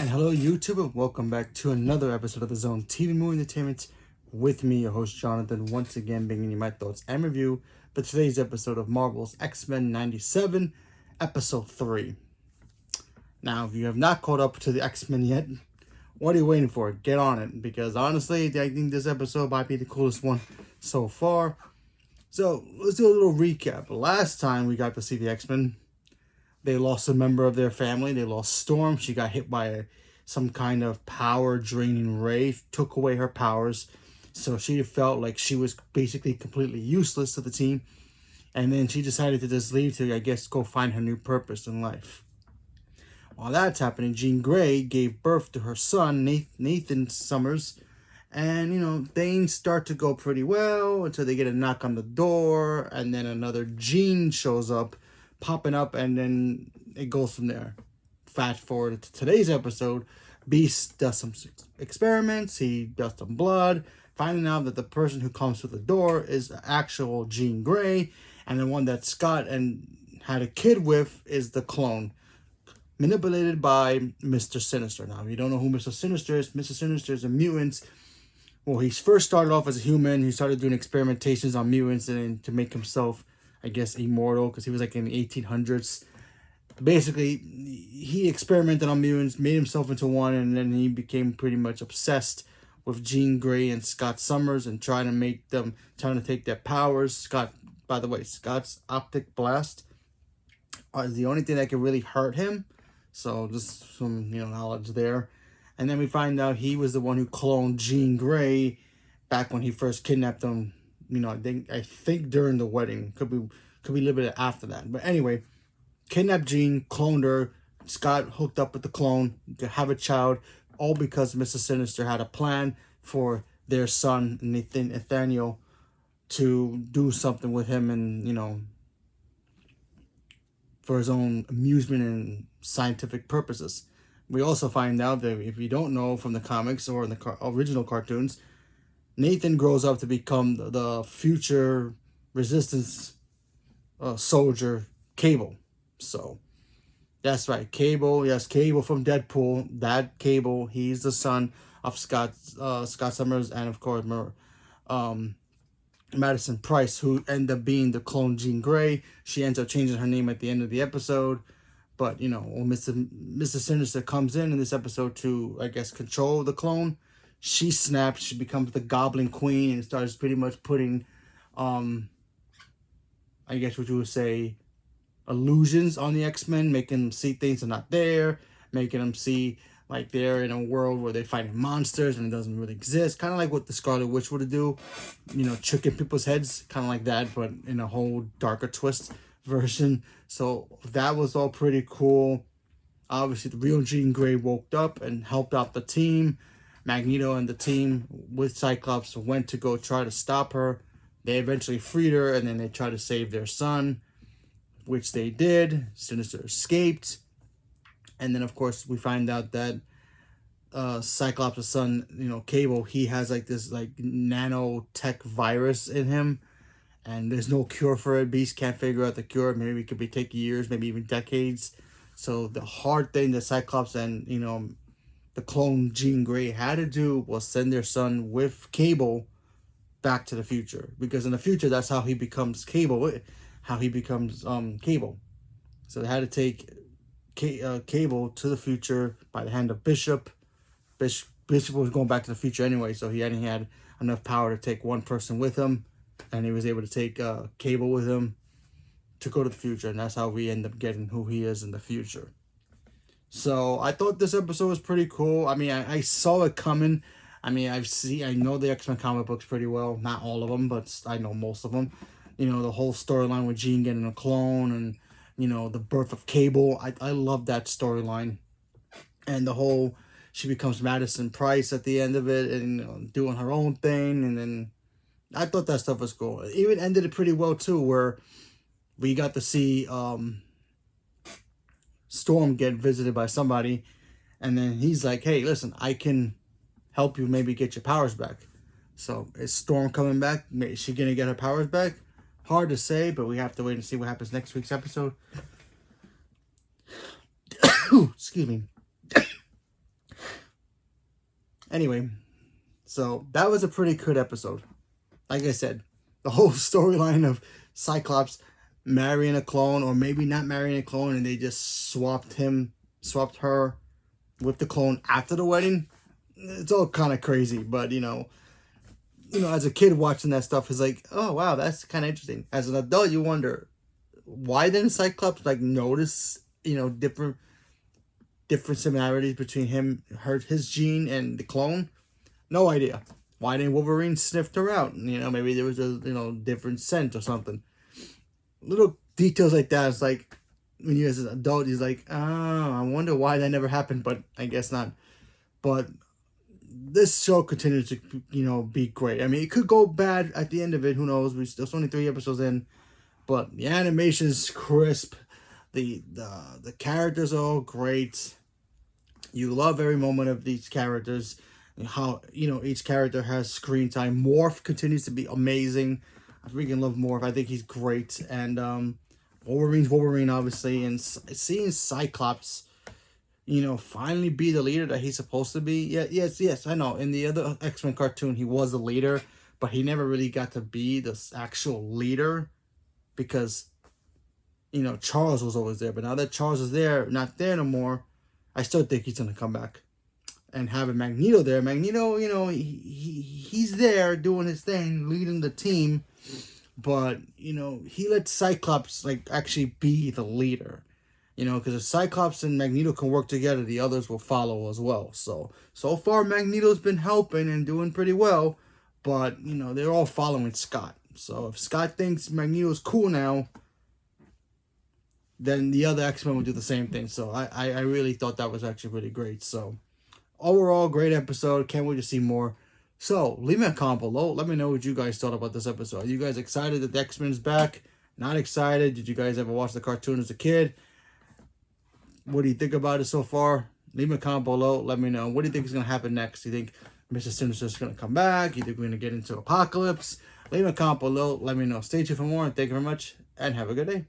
And hello YouTube, and welcome back to another episode of the Zone TV Movie Entertainment with me, your host Jonathan, once again bringing you my thoughts and review for today's episode of Marvel's X-Men 97, Episode 3. Now, if you have not caught up to the X-Men yet, what are you waiting for? Get on it, because honestly, I think this episode might be the coolest one so far. So, let's do a little recap. Last time we got to see the X-Men, they lost a member of their family. They lost Storm. She got hit by some kind of power-draining ray, took away her powers. So she felt like she was basically completely useless to the team. And then she decided to just leave to, I guess, go find her new purpose in life. While that's happening, Jean Grey gave birth to her son, Nathan Summers. And, things start to go pretty well until they get a knock on the door. And then another Jean shows up, popping up, and then it goes from there. Fast forward to today's episode, Beast does some experiments, he does some blood, finding out that the person who comes through the door is actual Jean Grey, and the one that Scott had a kid with is the clone, manipulated by Mr. Sinister. Now, if you don't know who Mr. Sinister is a mutant. Well, he first started off as a human. He started doing experimentations on mutants and to make himself, I guess, immortal, because he was like in the 1800s. Basically, he experimented on mutants, made himself into one, and then he became pretty much obsessed with Jean Grey and Scott Summers and trying to take their powers. By the way, Scott's optic blast is the only thing that can really hurt him. So just some, knowledge there. And then we find out he was the one who cloned Jean Grey back when he first kidnapped them. I think during the wedding. Could be a little bit after that. But anyway, kidnapped Jean, cloned her. Scott hooked up with the clone to have a child, all because Mr. Sinister had a plan for their son, Nathaniel, to do something with him and, for his own amusement and scientific purposes. We also find out that if you don't know from the comics or in the original cartoons, Nathan grows up to become the future resistance soldier, Cable. So, that's right, Cable. Yes, Cable from Deadpool. That Cable, he's the son of Scott Summers and, of course, Madison Price, who ended up being the clone Jean Grey. She ends up changing her name at the end of the episode. But, when Mr. Sinister comes in this episode to, I guess, control the clone, she snaps, she becomes the Goblin Queen and starts pretty much putting, I guess what you would say, illusions on the X-Men, making them see things that are not there, making them see like they're in a world where they're fighting monsters and it doesn't really exist. Kind of like what the Scarlet Witch would do, tricking people's heads, kind of like that, but in a whole darker twist version. So that was all pretty cool. Obviously, the real Jean Grey woke up and helped out the team. Magneto and the team with Cyclops went to go try to stop her. They eventually freed her, and then they tried to save their son, which they did. Sinister escaped. And then, of course, we find out that Cyclops' son, Cable, he has like this nanotech virus in him. And there's no cure for it. Beast can't figure out the cure. Maybe it could take years, maybe even decades. So the hard thing that Cyclops and, the clone Jean Grey had to do was send their son with Cable back to the future. Because in the future, that's how he becomes Cable. Cable. So they had to take Cable to the future by the hand of Bishop. Bishop was going back to the future anyway, so he hadn't had enough power to take one person with him. And he was able to take Cable with him to go to the future. And that's how we end up getting who he is in the future. So I thought this episode was pretty cool. I mean, I saw it coming. I mean, I know the X-Men comic books pretty well. Not all of them, but I know most of them. The whole storyline with Jean getting a clone and, the birth of Cable. I love that storyline. And the whole, she becomes Madison Price at the end of it and doing her own thing. And then I thought that stuff was cool. It even ended it pretty well, too, where we got to see Storm get visited by somebody. And then he's like, hey, listen, I can help you maybe get your powers back. So is Storm coming back? Is she going to get her powers back? Hard to say, but we have to wait and see what happens next week's episode. Excuse me. Anyway, so that was a pretty good episode. Like I said, the whole storyline of Cyclops marrying a clone, or maybe not marrying a clone, and they just swapped her with the clone after the wedding. It's all kind of crazy, but as a kid watching that stuff, is like, oh wow, that's kind of interesting. As an adult, you wonder, why didn't Cyclops notice different similarities between his gene and the clone? No idea. Why didn't Wolverine sniff her out? Maybe there was a different scent or something. Little details like that. It's like, when you as an adult, he's like, oh, I wonder why that never happened, but I guess not. But this show continues to be great. I mean, it could go bad at the end of it. Who knows? There's only 3 episodes in, but the animation's crisp. The characters are all great. You love every moment of these characters. How each character has screen time. Morph continues to be amazing. I freaking love Morph. I think he's great. And Wolverine's Wolverine, obviously, and seeing Cyclops finally be the leader that he's supposed to be. Yeah, yes, I know. In the other X-Men cartoon, he was the leader, but he never really got to be the actual leader because Charles was always there. But now that Charles is not there no more, I still think he's gonna come back. And having Magneto there, Magneto, he's there doing his thing, leading the team, but he let Cyclops actually be the leader, because if Cyclops and Magneto can work together, the others will follow as well. So far Magneto's been helping and doing pretty well, but they're all following Scott. So if Scott thinks Magneto's cool now, then the other X-Men will do the same thing. So I really thought that was actually really great. So overall, great episode. Can't wait to see more. So, leave me a comment below. Let me know what you guys thought about this episode. Are you guys excited that the X-Men's back? Not excited? Did you guys ever watch the cartoon as a kid? What do you think about it so far? Leave me a comment below. Let me know. What do you think is going to happen next? Do you think Mr. Sinister is going to come back? You think we're going to get into Apocalypse? Leave me a comment below. Let me know. Stay tuned for more. And thank you very much. And have a good day.